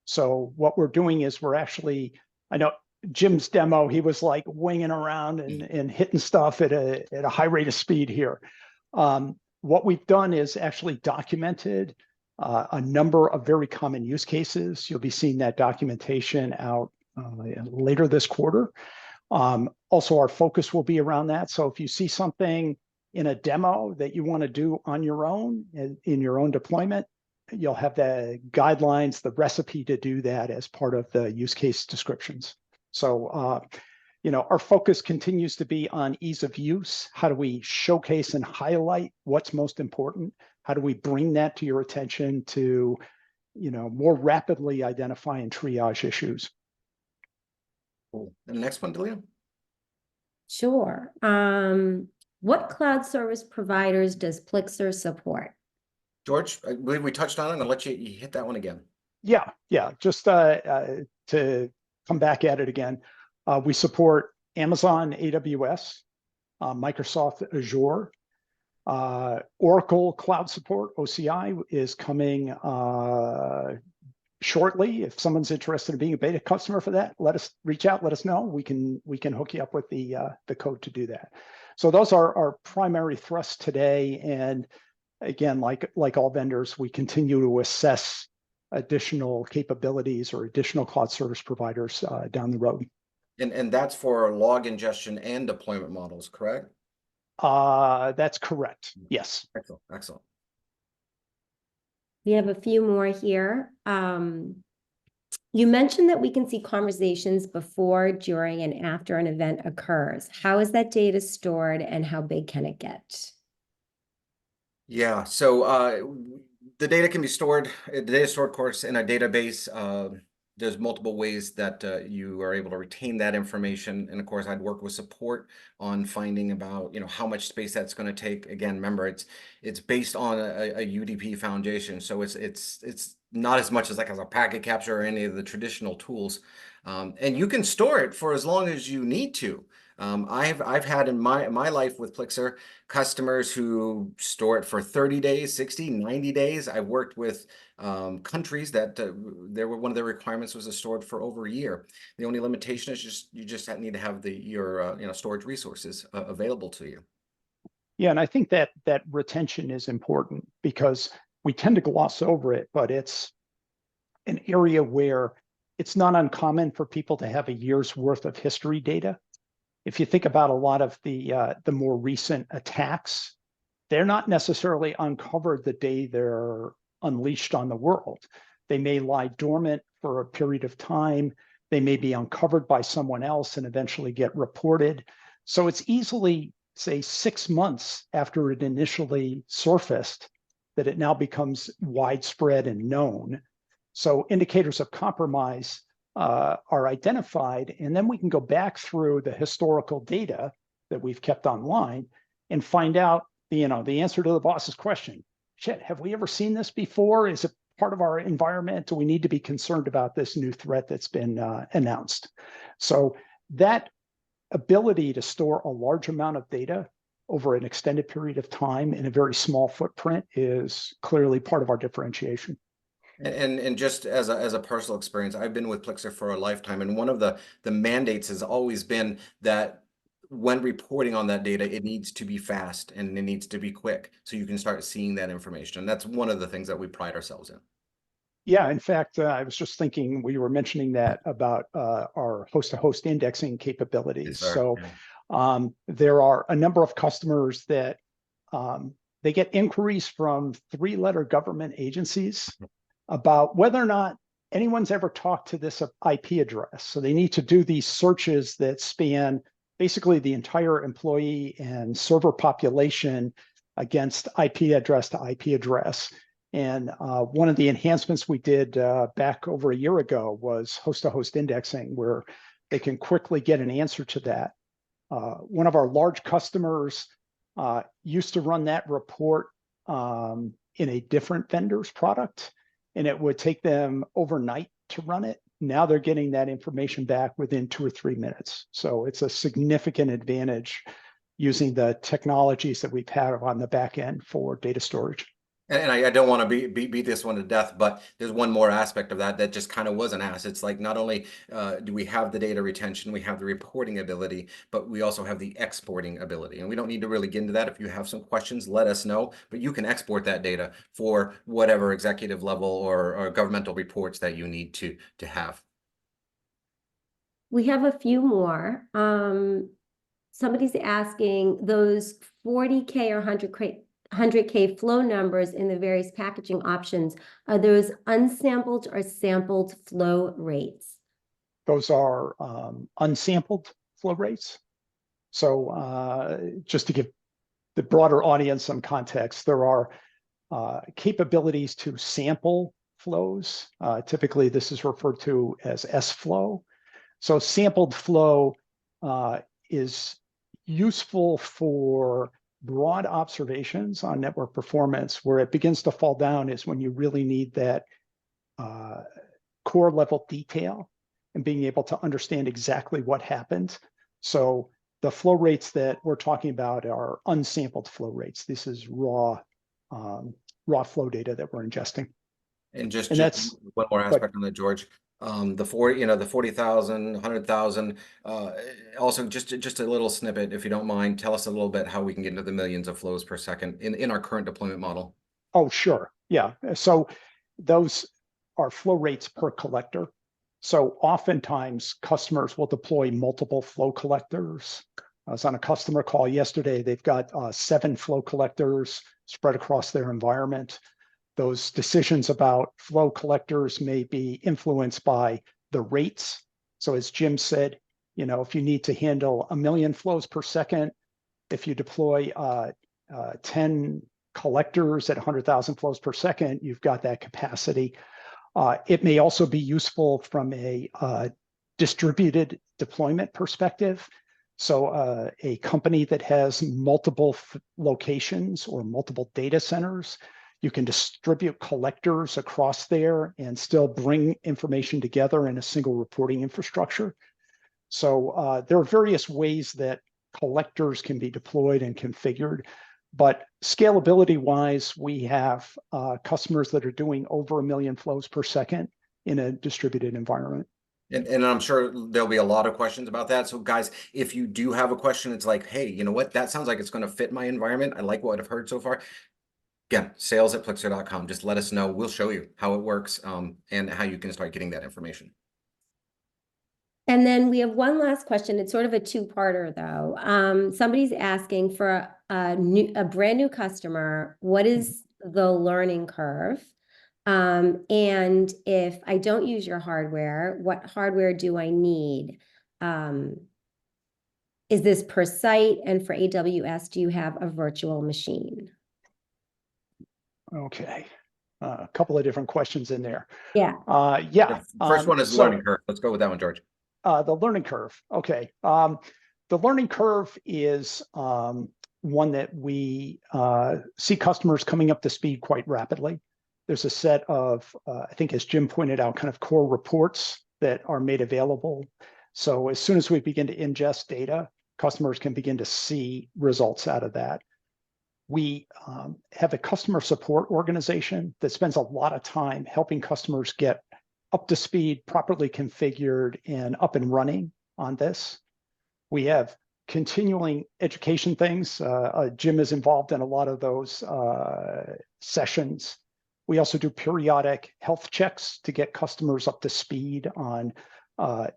So what we're doing is I know Jim's demo, he was like winging around and hitting stuff at a high rate of speed here. What we've done is actually documented a number of very common use cases. You'll be seeing that documentation out later this quarter. Also, our focus will be around that. So if you see something in a demo that you want to do on your own, in your own deployment, you'll have the guidelines, the recipe to do that as part of the use case descriptions. So, our focus continues to be on ease of use. How do we showcase and highlight what's most important? How do we bring that to your attention to, more rapidly identify and triage issues? Cool. And the next one, Delia? Sure. What cloud service providers does Plixer support? George, I believe we touched on it. I'm going to let you hit that one again. Yeah. Just to come back at it again, we support Amazon AWS, Microsoft Azure, Oracle Cloud Support, OCI, is coming shortly. If someone's interested in being a beta customer for that, reach out, let us know. We can hook you up with the code to do that. So those are our primary thrusts today. And again, like all vendors, we continue to assess additional capabilities or additional cloud service providers down the road. And that's for log ingestion and deployment models, correct? That's correct. Yes. Excellent. We have a few more here. You mentioned that we can see conversations before, during, and after an event occurs. How is that data stored and how big can it get? Yeah, so The data can be stored, the data is stored, of course, in a database. There's multiple ways that you are able to retain that information. And of course, I'd work with support on finding about, how much space that's going to take. Again, remember, it's based on a UDP foundation. So it's not as much as like as a packet capture or any of the traditional tools. And you can store it for as long as you need to. I've had in my life with Plixer customers who store it for 30 days, 60, 90 days. I worked with countries that one of their requirements was to store it for over a year. The only limitation is you just need to have your storage resources available to you. Yeah, and I think that retention is important because we tend to gloss over it, but it's an area where it's not uncommon for people to have a year's worth of history data. If you think about a lot of the more recent attacks, they're not necessarily uncovered the day they're unleashed on the world. They may lie dormant for a period of time. They may be uncovered by someone else and eventually get reported. So it's easily, say, 6 months after it initially surfaced that it now becomes widespread and known. So indicators of compromise are identified, and then we can go back through the historical data that we've kept online and find out the answer to the boss's question. Shit, have we ever seen this before? Is it part of our environment? Do we need to be concerned about this new threat that's been announced? So that ability to store a large amount of data over an extended period of time in a very small footprint is clearly part of our differentiation. And just as a personal experience, I've been with Plixer for a lifetime, and one of the mandates has always been that when reporting on that data, it needs to be fast and it needs to be quick, so you can start seeing that information. And that's one of the things that we pride ourselves in. Yeah, in fact, I was just thinking we were mentioning that about our host-to-host indexing capabilities. Yes, so yeah. There are a number of customers that they get inquiries from 3-letter government agencies about whether or not anyone's ever talked to this IP address. So they need to do these searches that span basically the entire employee and server population against IP address to IP address. And one of the enhancements we did back over a year ago was host-to-host indexing, where they can quickly get an answer to that. One of our large customers used to run that report in a different vendor's product, and it would take them overnight to run it. Now they're getting that information back within 2 or 3 minutes. So it's a significant advantage using the technologies that we've had on the back end for data storage. And I don't want to beat this one to death, but there's one more aspect of that just kind of wasn't asked. It's like not only do we have the data retention, we have the reporting ability, but we also have the exporting ability. And we don't need to really get into that. If you have some questions, let us know. But you can export that data for whatever executive level or governmental reports that you need to have. We have a few more. Somebody's asking those 40K or 100K flow numbers in the various packaging options, are those unsampled or sampled flow rates? Those are unsampled flow rates. So just to give the broader audience some context, there are capabilities to sample flows. Typically, this is referred to as S-flow. So sampled flow is useful for broad observations on network performance. Where it begins to fall down is when you really need that core level detail and being able to understand exactly what happened. So the flow rates that we're talking about are unsampled flow rates. This is raw flow data that we're ingesting. And just that's one more aspect on that, George. The 40,000, 100,000. Also, just a little snippet, if you don't mind, tell us a little bit how we can get into the millions of flows per second in our current deployment model. Oh, sure. Yeah. So those are flow rates per collector. So oftentimes customers will deploy multiple flow collectors. I was on a customer call yesterday. They've got 7 flow collectors spread across their environment. Those decisions about flow collectors may be influenced by the rates. So as Jim said, if you need to handle 1 million flows per second, if you deploy 10 collectors at 100,000 flows per second, you've got that capacity. It may also be useful from a distributed deployment perspective. So a company that has multiple locations or multiple data centers, you can distribute collectors across there and still bring information together in a single reporting infrastructure. So there are various ways that collectors can be deployed and configured. But scalability wise, we have customers that are doing over 1 million flows per second in a distributed environment. And I'm sure there'll be a lot of questions about that. So guys, if you do have a question, it's like, hey, you know what? That sounds like it's going to fit my environment. I like what I've heard so far. Again, sales@plixer.com. Just let us know. We'll show you how it works and how you can start getting that information. And then we have one last question. It's sort of a two-parter though. Somebody's asking for a brand new customer, what is the learning curve? And if I don't use your hardware, what hardware do I need? Is this per site? And for AWS, do you have a virtual machine? Okay. A couple of different questions in there. Yeah. Yeah. The first one is learning curve. Let's go with that one, George. The learning curve. Okay. The learning curve is one that we see customers coming up to speed quite rapidly. There's a set of, I think, as Jim pointed out, kind of core reports that are made available. So as soon as we begin to ingest data, customers can begin to see results out of that. We have a customer support organization that spends a lot of time helping customers get up to speed, properly configured, and up and running on this. We have continuing education things. Jim is involved in a lot of those sessions. We also do periodic health checks to get customers up to speed on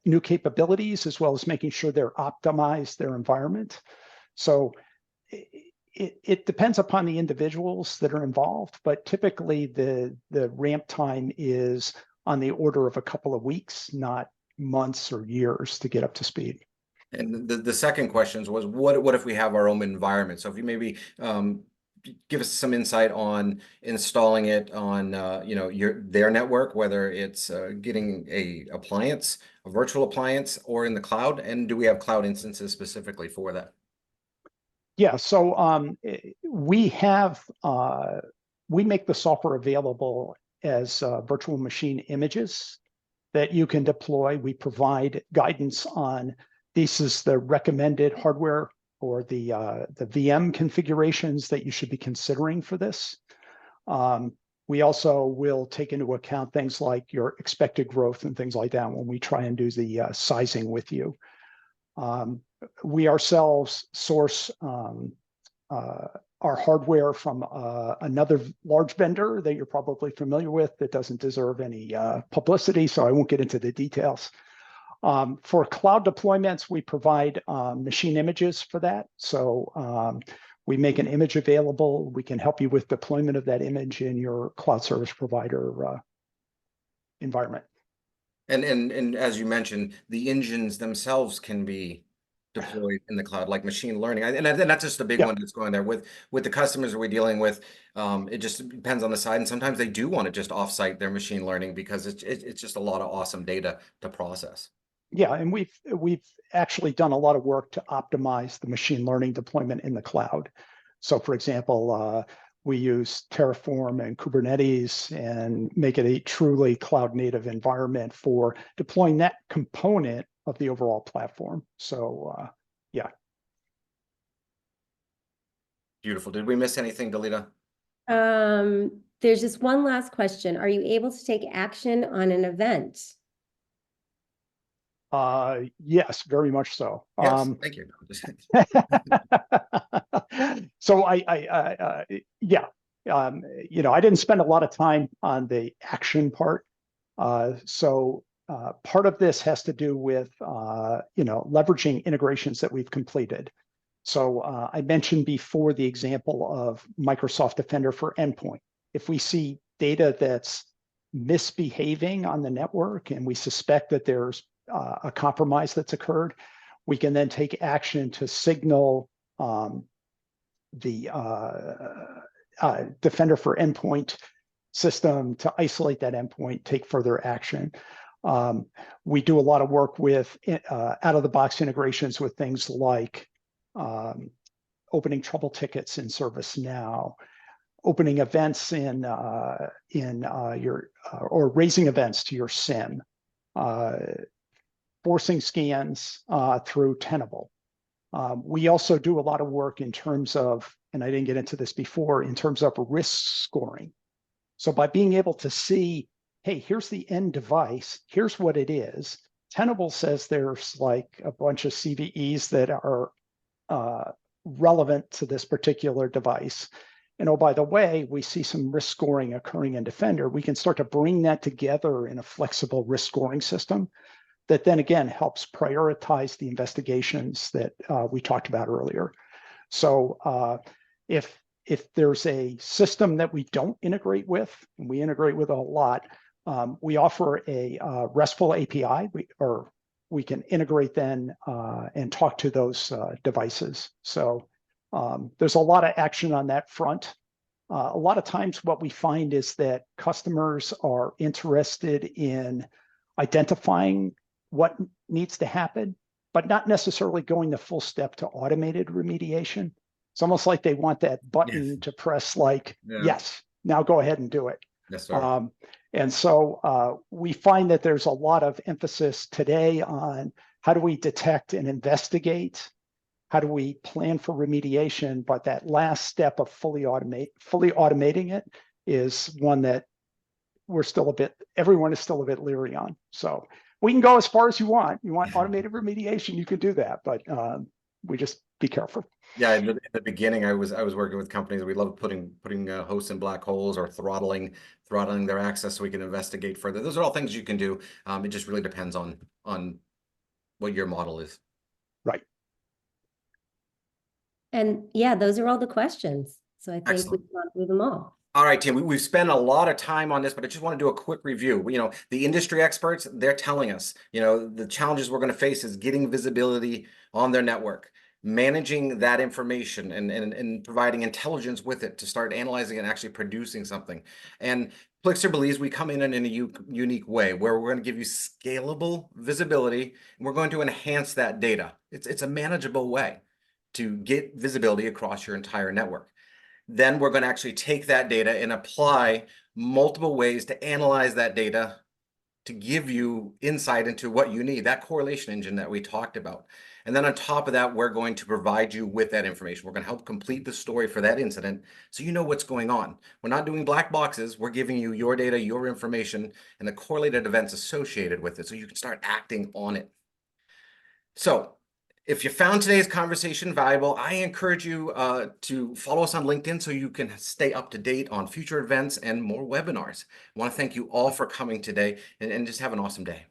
new capabilities, as well as making sure they're optimized their environment. So it depends upon the individuals that are involved, but typically the ramp time is on the order of a couple of weeks, not months or years to get up to speed. And the second question was, what if we have our own environment? So if you maybe give us some insight on installing it on their network, whether it's getting a appliance, a virtual appliance, or in the cloud, and do we have cloud instances specifically for that? Yeah, so we make the software available as virtual machine images that you can deploy. We provide guidance on this is the recommended hardware or the VM configurations that you should be considering for this. We also will take into account things like your expected growth and things like that when we try and do the sizing with you. We ourselves source our hardware from another large vendor that you're probably familiar with that doesn't deserve any publicity, so I won't get into the details. For cloud deployments, we provide machine images for that. So we make an image available. We can help you with deployment of that image in your cloud service provider environment. And as you mentioned, the engines themselves can be deployed in the cloud, like machine learning. And that's just a big one that's going there with the customers that we're dealing with. It just depends on the side. And sometimes they do want to just offsite their machine learning because it's just a lot of awesome data to process. Yeah, and we've actually done a lot of work to optimize the machine learning deployment in the cloud. So for example, we use Terraform and Kubernetes and make it a truly cloud native environment for deploying that component of the overall platform. So yeah. Beautiful. Did we miss anything, Dalita? There's just one last question. Are you able to take action on an event? Yes, very much so. Yes, thank you. So yeah, I didn't spend a lot of time on the action part. So part of this has to do with leveraging integrations that we've completed. So I mentioned before the example of Microsoft Defender for Endpoint. If we see data that's misbehaving on the network and we suspect that there's a compromise that's occurred, we can then take action to signal the Defender for Endpoint system to isolate that endpoint, take further action. We do a lot of work with out-of-the-box integrations with things like opening trouble tickets in ServiceNow, opening events in your or raising events to your SIM, forcing scans through Tenable. We also do a lot of work in terms of, and I didn't get into this before, in terms of risk scoring. So by being able to see, hey, here's the end device, here's what it is. Tenable says there's like a bunch of CVEs that are relevant to this particular device. And oh, by the way, we see some risk scoring occurring in Defender. We can start to bring that together in a flexible risk scoring system that then again helps prioritize the investigations that we talked about earlier. So if there's a system that we don't integrate with, and we integrate with a lot, we offer a RESTful API, we can integrate then and talk to those devices. So there's a lot of action on that front. A lot of times what we find is that customers are interested in identifying what needs to happen, but not necessarily going the full step to automated remediation. It's almost like they want that button to press like, yes, now go ahead and do it. Yes, sir. And so we find that there's a lot of emphasis today on how do we detect and investigate, how do we plan for remediation, but that last step of fully automating it is one that everyone is still a bit leery on. So we can go as far as you want. You want automated remediation, you can do that, but we just be careful. Yeah, in the beginning, I was working with companies. We love putting hosts in black holes or throttling their access so we can investigate further. Those are all things you can do. It just really depends on what your model is. Right. And yeah, those are all the questions. So I think we've gone through them all. All right, Tim, we've spent a lot of time on this, but I just want to do a quick review. The industry experts, they're telling us, the challenges we're going to face is getting visibility on their network, managing that information and providing intelligence with it to start analyzing and actually producing something. And Plixer believes we come in a unique way where we're going to give you scalable visibility and we're going to enhance that data. It's a manageable way to get visibility across your entire network. Then we're going to actually take that data and apply multiple ways to analyze that data to give you insight into what you need, that correlation engine that we talked about. And then on top of that, we're going to provide you with that information. We're going to help complete the story for that incident so you know what's going on. We're not doing black boxes. We're giving you your data, your information, and the correlated events associated with it so you can start acting on it. So if you found today's conversation valuable, I encourage you to follow us on LinkedIn so you can stay up to date on future events and more webinars. I want to thank you all for coming today and just have an awesome day.